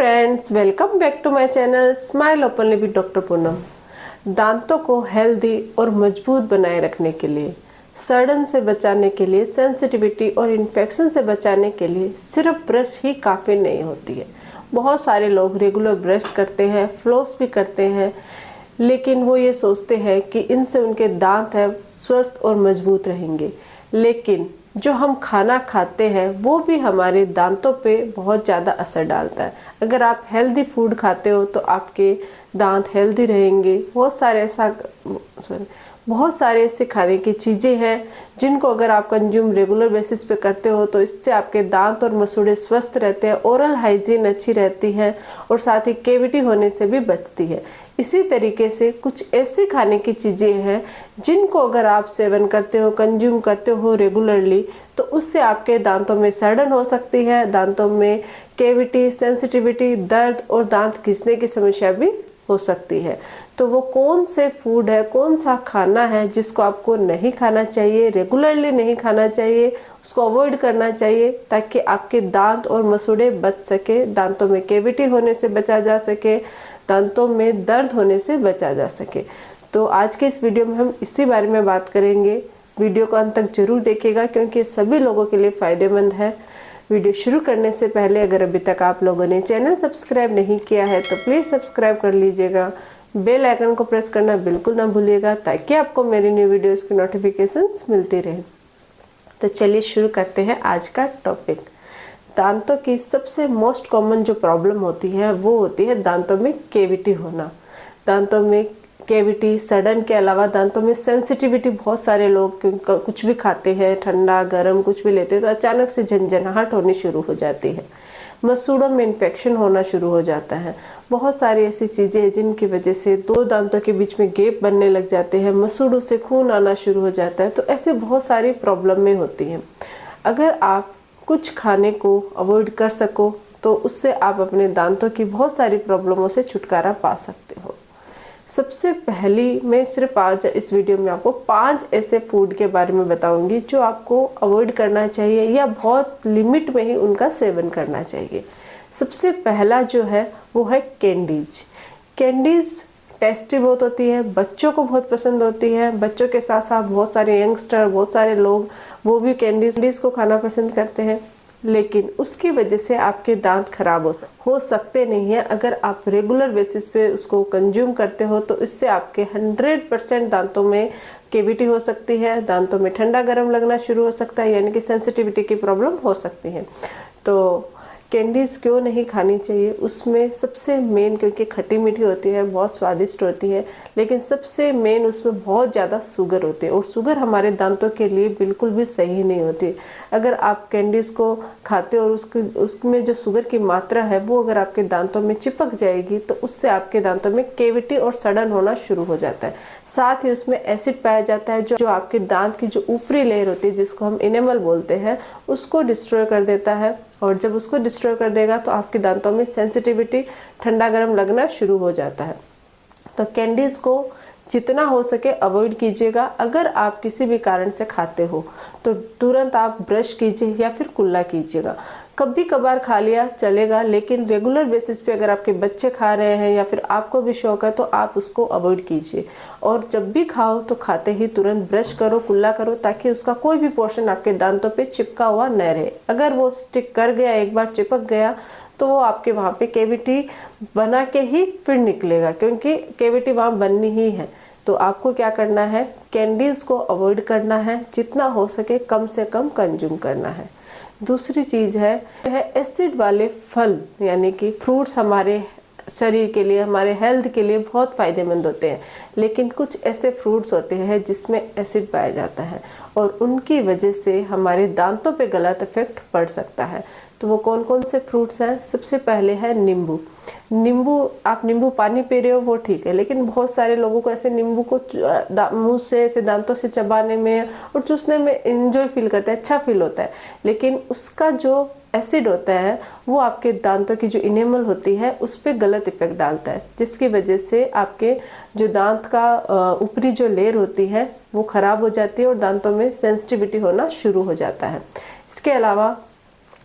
Friends, welcome back to my channel smile openly with doctor Poonam. दांतों को healthy और मजबूत बनाए रखने के लिए, सड़न से बचाने के लिए, सेंसिटिविटी और इन्फेक्शन से बचाने के लिए सिर्फ ब्रश ही काफ़ी नहीं होती है। बहुत सारे लोग रेगुलर ब्रश करते हैं, फ्लॉस भी करते हैं, लेकिन वो ये सोचते हैं कि इनसे उनके दांत है स्वस्थ और मजबूत रहेंगे। लेकिन जो हम खाना खाते हैं वो भी हमारे दांतों पे बहुत ज़्यादा असर डालता है। अगर आप हेल्दी फूड खाते हो तो आपके दांत हेल्दी रहेंगे। बहुत सारे ऐसे खाने की चीज़ें हैं जिनको अगर आप कंज्यूम रेगुलर बेसिस पे करते हो तो इससे आपके दांत और मसूड़े स्वस्थ रहते हैं, ओरल हाइजीन अच्छी रहती है और साथ ही कैविटी होने से भी बचती है। इसी तरीके से कुछ ऐसी खाने की चीज़ें हैं जिनको अगर आप सेवन करते हो, कंज्यूम करते हो रेगुलरली, तो उससे आपके दांतों में सड़न हो सकती है, दांतों में कैविटी, सेंसिटिविटी, दर्द और दांत घिसने की समस्या भी हो सकती है। तो वो कौन से फूड है, कौन सा खाना है जिसको आपको नहीं खाना चाहिए, रेगुलरली नहीं खाना चाहिए, उसको अवॉइड करना चाहिए ताकि आपके दांत और मसूड़े बच सके, दांतों में कैविटी होने से बचा जा सके, दांतों में दर्द होने से बचा जा सके। तो आज के इस वीडियो में हम इसी बारे में बात करेंगे। वीडियो को अंत तक जरूर देखिएगा क्योंकि सभी लोगों के लिए फ़ायदेमंद है। वीडियो शुरू करने से पहले अगर अभी तक आप लोगों ने चैनल सब्सक्राइब नहीं किया है तो प्लीज़ सब्सक्राइब कर लीजिएगा। बेल आइकन को प्रेस करना बिल्कुल ना भूलिएगा ताकि आपको मेरी न्यू वीडियोस की नोटिफिकेशंस मिलती रहे। तो चलिए शुरू करते हैं आज का टॉपिक। दांतों की सबसे मोस्ट कॉमन जो प्रॉब्लम होती है वो होती है दांतों में कैविटी होना। दांतों में कैविटी, सड़न के अलावा दांतों में सेंसिटिविटी। बहुत सारे लोग कुछ भी खाते हैं, ठंडा गर्म कुछ भी लेते हैं तो अचानक से झंझनाहट होनी शुरू हो जाती है, मसूड़ों में इन्फेक्शन होना शुरू हो जाता है। बहुत सारी ऐसी चीज़ें हैं जिनकी वजह से दो दांतों के बीच में गैप बनने लग जाते हैं, मसूड़ों से खून आना शुरू हो जाता है। तो ऐसे बहुत सारी प्रॉब्लम में होती हैं। अगर आप कुछ खाने को अवॉइड कर सको तो उससे आप अपने दांतों की बहुत सारी प्रॉब्लमों से छुटकारा पा सकते हो। सबसे पहली मैं सिर्फ आज इस वीडियो में आपको 5 ऐसे फूड के बारे में बताऊंगी जो आपको अवॉइड करना चाहिए या बहुत लिमिट में ही उनका सेवन करना चाहिए। सबसे पहला जो है वो है कैंडीज। कैंडीज टेस्टी बहुत होती है, बच्चों को बहुत पसंद होती है। बच्चों के साथ साथ बहुत सारे यंगस्टर, बहुत सारे लोग वो भी कैंडीज को खाना पसंद करते हैं, लेकिन उसकी वजह से आपके दांत खराब हो सकते नहीं है। अगर आप रेगुलर बेसिस पे उसको कंज्यूम करते हो तो इससे आपके 100% दांतों में कैविटी हो सकती है, दांतों में ठंडा गर्म लगना शुरू हो सकता है, यानी कि सेंसिटिविटी की प्रॉब्लम हो सकती है। तो कैंडीज़ क्यों नहीं खानी चाहिए? उसमें सबसे मेन, क्योंकि खट्टी मीठी होती है, बहुत स्वादिष्ट होती है, लेकिन सबसे मेन उसमें बहुत ज़्यादा शुगर होती है और शुगर हमारे दांतों के लिए बिल्कुल भी सही नहीं होती। अगर आप कैंडीज़ को खाते हो और उसमें जो शुगर की मात्रा है वो अगर आपके दांतों में चिपक जाएगी तो उससे आपके दांतों में कैविटी और सड़न होना शुरू हो जाता है। साथ ही उसमें एसिड पाया जाता है जो आपके दांत की जो ऊपरी लेयर होती है, जिसको हम इनेमल बोलते हैं, उसको डिस्ट्रॉय कर देता है। और जब उसको डिस्ट्रॉय कर देगा तो आपके दांतों में सेंसिटिविटी, ठंडा गर्म लगना शुरू हो जाता है। तो कैंडीज़ को जितना हो सके अवॉइड कीजिएगा। अगर आप किसी भी कारण से खाते हो तो तुरंत आप ब्रश कीजिए या फिर कुल्ला कीजिएगा। कभी कभार खा लिया चलेगा, लेकिन रेगुलर बेसिस पे अगर आपके बच्चे खा रहे हैं या फिर आपको भी शौक है तो आप उसको अवॉइड कीजिए। और जब भी खाओ तो खाते ही तुरंत ब्रश करो, कुल्ला करो, ताकि उसका कोई भी पोर्शन आपके दांतों पे चिपका हुआ न रहे। अगर वो स्टिक कर गया, एक बार चिपक गया, तो वो आपके वहाँ पे कैविटी बना के ही फिर निकलेगा, क्योंकि कैविटी वहाँ बननी ही है। तो आपको क्या करना है, कैंडीज़ को अवॉइड करना है, जितना हो सके कम से कम कंज्यूम करना है। दूसरी चीज़ है एसिड वाले फल, यानी कि फ्रूट्स हमारे शरीर के लिए, हमारे हेल्थ के लिए बहुत फ़ायदेमंद होते हैं, लेकिन कुछ ऐसे फ्रूट्स होते हैं जिसमें एसिड पाया जाता है और उनकी वजह से हमारे दांतों पे गलत इफेक्ट पड़ सकता है। तो वो कौन कौन से फ्रूट्स हैं? सबसे पहले है नींबू। आप नींबू पानी पी रहे हो वो ठीक है, लेकिन बहुत सारे लोगों को ऐसे नींबू को मुंह से, ऐसे दांतों से चबाने में और चूसने में एंजॉय फील करते हैं, अच्छा फील होता है, लेकिन उसका जो एसिड होता है वो आपके दांतों की जो इनेमल होती है उस पर गलत इफेक्ट डालता है, जिसकी वजह से आपके जो दांत का ऊपरी जो लेयर होती है वो खराब हो जाती है और दांतों में सेंसिटिविटी होना शुरू हो जाता है। इसके अलावा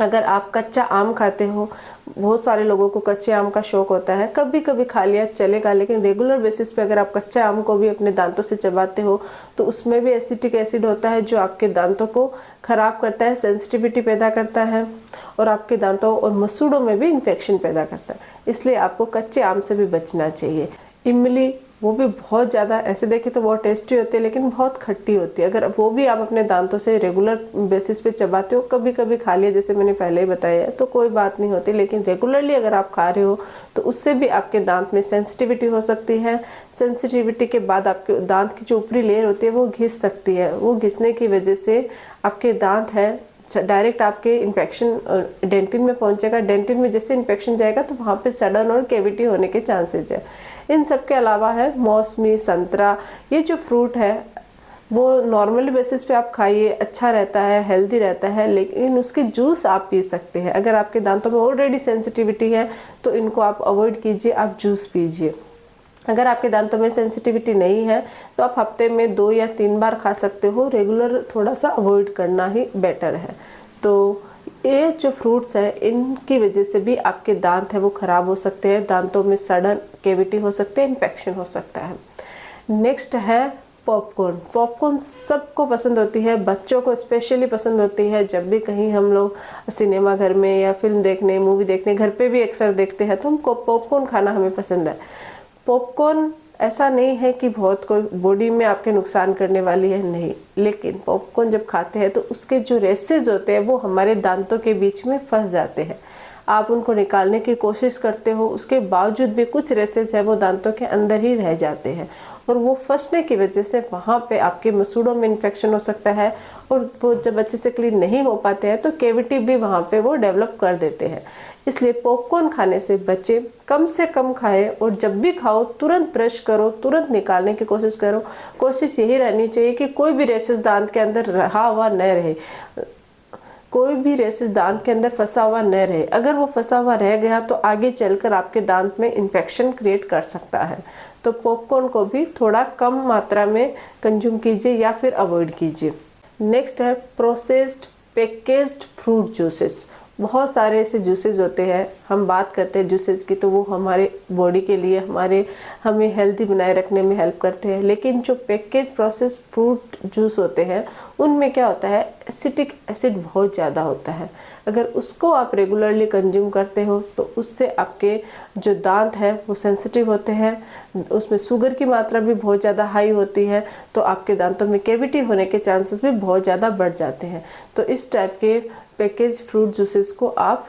अगर आप कच्चा आम खाते हो, बहुत सारे लोगों को कच्चे आम का शौक होता है, कभी कभी खा लिया चलेगा, लेकिन रेगुलर बेसिस पे अगर आप कच्चा आम को भी अपने दांतों से चबाते हो तो उसमें भी एसिटिक एसिड होता है जो आपके दांतों को खराब करता है, सेंसिटिविटी पैदा करता है और आपके दांतों और मसूड़ों में भी इन्फेक्शन पैदा करता है। इसलिए आपको कच्चे आम से भी बचना चाहिए। इमली, वो भी बहुत ज़्यादा, ऐसे देखें तो बहुत टेस्टी होती है लेकिन बहुत खट्टी होती है। अगर वो भी आप अपने दांतों से रेगुलर बेसिस पे चबाते हो, कभी कभी खा लिया जैसे मैंने पहले ही बताया है, तो कोई बात नहीं होती, लेकिन रेगुलरली अगर आप खा रहे हो तो उससे भी आपके दांत में सेंसिटिविटी हो सकती है। सेंसिटिविटी के बाद आपके दांत की जो ऊपरी लेयर होती है वो घिस सकती है। वो घिसने की वजह से आपके दांत है डायरेक्ट आपके इन्फेक्शन डेंटिन में पहुंचेगा। डेंटिन में जैसे इन्फेक्शन जाएगा तो वहाँ पे सडन और कैविटी होने के चांसेज है। इन सब के अलावा है मौसमी, संतरा, ये जो फ्रूट है वो नॉर्मली बेसिस पे आप खाइए, अच्छा रहता है, हेल्दी रहता है, लेकिन उसके जूस आप पी सकते हैं। अगर आपके दांतों में ऑलरेडी सेंसिटिविटी है तो इनको आप अवॉइड कीजिए, आप जूस पीजिए। अगर आपके दांतों में सेंसिटिविटी नहीं है तो आप हफ्ते में 2 या 3 बार खा सकते हो, रेगुलर थोड़ा सा अवॉइड करना ही बेटर है। तो ये जो फ्रूट्स है इनकी वजह से भी आपके दांत है वो ख़राब हो सकते हैं, दांतों में सडन कैविटी हो सकते हैं, इन्फेक्शन हो सकता है। नेक्स्ट है पॉपकॉर्न। पॉपकॉर्न सबको पसंद होती है, बच्चों को स्पेशली पसंद होती है। जब भी कहीं हम लोग सिनेमा घर में या फिल्म देखने, मूवी देखने, घर पे भी अक्सर देखते हैं तो हमको पॉपकॉर्न खाना हमें पसंद है। पॉपकॉर्न ऐसा नहीं है कि बहुत कोई बॉडी में आपके नुकसान करने वाली है, नहीं, लेकिन पॉपकॉर्न जब खाते हैं तो उसके जो रेसेस होते हैं वो हमारे दांतों के बीच में फंस जाते हैं। आप उनको निकालने की कोशिश करते हो, उसके बावजूद भी कुछ रेसेस है वो दांतों के अंदर ही रह जाते हैं और वो फंसने की वजह से वहाँ पे आपके मसूड़ों में इन्फेक्शन हो सकता है और वो जब अच्छे से क्लीन नहीं हो पाते हैं तो कैविटी भी वहाँ पे वो डेवलप कर देते हैं। इसलिए पॉपकॉर्न खाने से बचे, कम से कम खाएं और जब भी खाओ तुरंत ब्रश करो, तुरंत निकालने की कोशिश करो। कोशिश यही रहनी चाहिए कि कोई भी रेसेस दांत के अंदर रहा हुआ न रहे, कोई भी रेसेस दांत के अंदर फंसा हुआ न रहे। अगर वो फंसा हुआ रह गया तो आगे चलकर आपके दांत में इन्फेक्शन क्रिएट कर सकता है। तो पॉपकॉर्न को भी थोड़ा कम मात्रा में कंज्यूम कीजिए या फिर अवॉइड कीजिए। नेक्स्ट है प्रोसेस्ड पैकेज्ड फ्रूट जूसेस। बहुत सारे ऐसे जूसेस होते हैं, हम बात करते हैं जूसेस की तो वो हमारे बॉडी के लिए हमें हेल्दी बनाए रखने में हेल्प करते हैं, लेकिन जो पैकेज प्रोसेस फ्रूट जूस होते हैं उनमें क्या होता है, एसिटिक एसिड बहुत ज़्यादा होता है। अगर उसको आप रेगुलरली कंज्यूम करते हो तो उससे आपके जो दांत हैं वो सेंसिटिव होते हैं, उसमें शुगर की मात्रा भी बहुत ज़्यादा हाई होती है, तो आपके दांतों में कैविटी होने के चांसेस भी बहुत ज़्यादा बढ़ जाते हैं। तो इस टाइप के पैकेज फ्रूट जूसेस को आप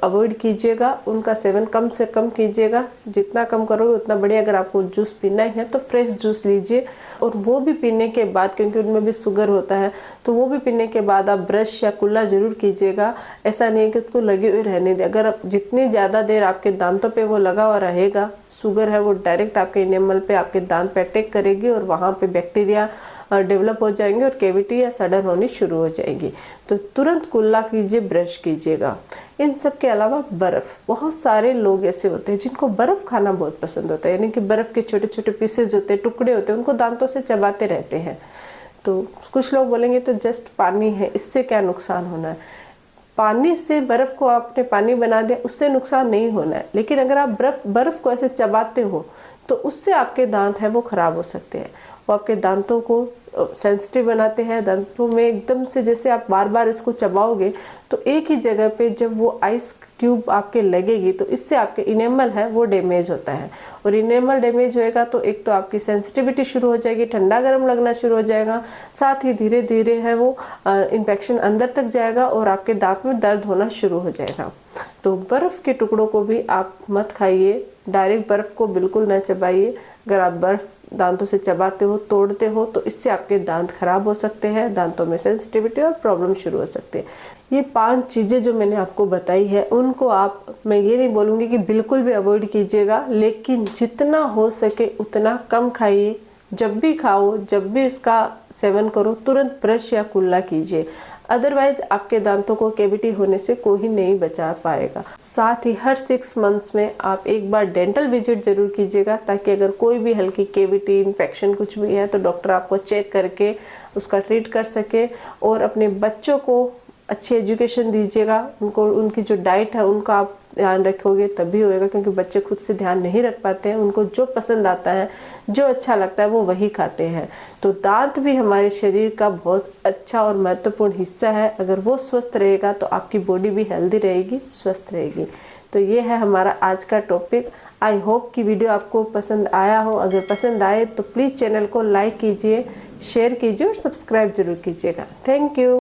अवॉइड कीजिएगा, उनका सेवन कम से कम कीजिएगा। जितना कम करोगे उतना बढ़िया। अगर आपको जूस पीना ही है तो फ्रेश जूस लीजिए, और वो भी पीने के बाद, क्योंकि उनमें भी शुगर होता है, तो वो भी पीने के बाद आप ब्रश या कुल्ला ज़रूर कीजिएगा। ऐसा नहीं है कि उसको लगे हुए रहने दें। अगर आप जितनी ज़्यादा देर आपके दांतों पे वो लगा हुआ रहेगा, शुगर है वो डायरेक्ट आपके इनेमल पे, आपके दांत पे अटैक करेगी और वहाँ पे बैक्टीरिया डेवलप हो जाएंगे और कैविटी या सड़न होनी शुरू हो जाएगी। तो तुरंत कुल्ला कीजिए, ब्रश कीजिएगा। इन सब के अलावा बर्फ़, बहुत सारे लोग ऐसे होते हैं जिनको बर्फ़ खाना बहुत पसंद होता है, यानी कि बर्फ़ के छोटे छोटे पीसेज होते हैं, टुकड़े होते हैं, उनको दांतों से चबाते रहते हैं। तो कुछ लोग बोलेंगे तो जस्ट पानी है, इससे क्या नुकसान होना है। पानी से बर्फ़ को आपने पानी बना दिया, उससे नुकसान नहीं होना है, लेकिन अगर आप बर्फ़ को ऐसे चबाते हो तो उससे आपके दांत है वो ख़राब हो सकते हैं। वो आपके दांतों को सेंसिटिव बनाते हैं। दांतों में एकदम से जैसे आप बार बार इसको चबाओगे तो एक ही जगह पे जब वो आइस क्यूब आपके लगेगी तो इससे आपके इनेमल है वो डैमेज होता है, और इनेमल डैमेज होएगा तो एक तो आपकी सेंसिटिविटी शुरू हो जाएगी, ठंडा गर्म लगना शुरू हो जाएगा, साथ ही धीरे धीरे है वो इन्फेक्शन अंदर तक जाएगा और आपके दांत में दर्द होना शुरू हो जाएगा। तो बर्फ़ के टुकड़ों को भी आप मत खाइए, डायरेक्ट बर्फ़ को बिल्कुल न चबाइए। अगर आप बर्फ़ दांतों से चबाते हो, तोड़ते हो, तो इससे आपके दांत खराब हो सकते हैं, दांतों में सेंसिटिविटी और प्रॉब्लम शुरू हो सकते हैं। ये 5 चीज़ें जो मैंने आपको बताई है उनको आप, मैं ये नहीं बोलूँगी कि बिल्कुल भी अवॉइड कीजिएगा, लेकिन जितना हो सके उतना कम खाइए। जब भी खाओ, जब भी इसका सेवन करो, तुरंत ब्रश या कुल्ला कीजिए, अदरवाइज आपके दांतों को कैविटी होने से कोई नहीं बचा पाएगा। साथ ही हर 6 मंथ्स में आप एक बार डेंटल विजिट जरूर कीजिएगा, ताकि अगर कोई भी हल्की कैविटी, इन्फेक्शन कुछ भी है तो डॉक्टर आपको चेक करके उसका ट्रीट कर सके। और अपने बच्चों को अच्छी एजुकेशन दीजिएगा उनको, उनकी जो डाइट है उनका आप ध्यान रखोगे तभी होएगा, क्योंकि बच्चे खुद से ध्यान नहीं रख पाते हैं। उनको जो पसंद आता है, जो अच्छा लगता है वो वही खाते हैं। तो दांत भी हमारे शरीर का बहुत अच्छा और महत्वपूर्ण हिस्सा है। अगर वो स्वस्थ रहेगा तो आपकी बॉडी भी हेल्दी रहेगी, स्वस्थ रहेगी। तो ये है हमारा आज का टॉपिक। आई होप कि वीडियो आपको पसंद आया हो। अगर पसंद आए तो प्लीज़ चैनल को लाइक कीजिए, शेयर कीजिए और सब्सक्राइब जरूर कीजिएगा। Thank you.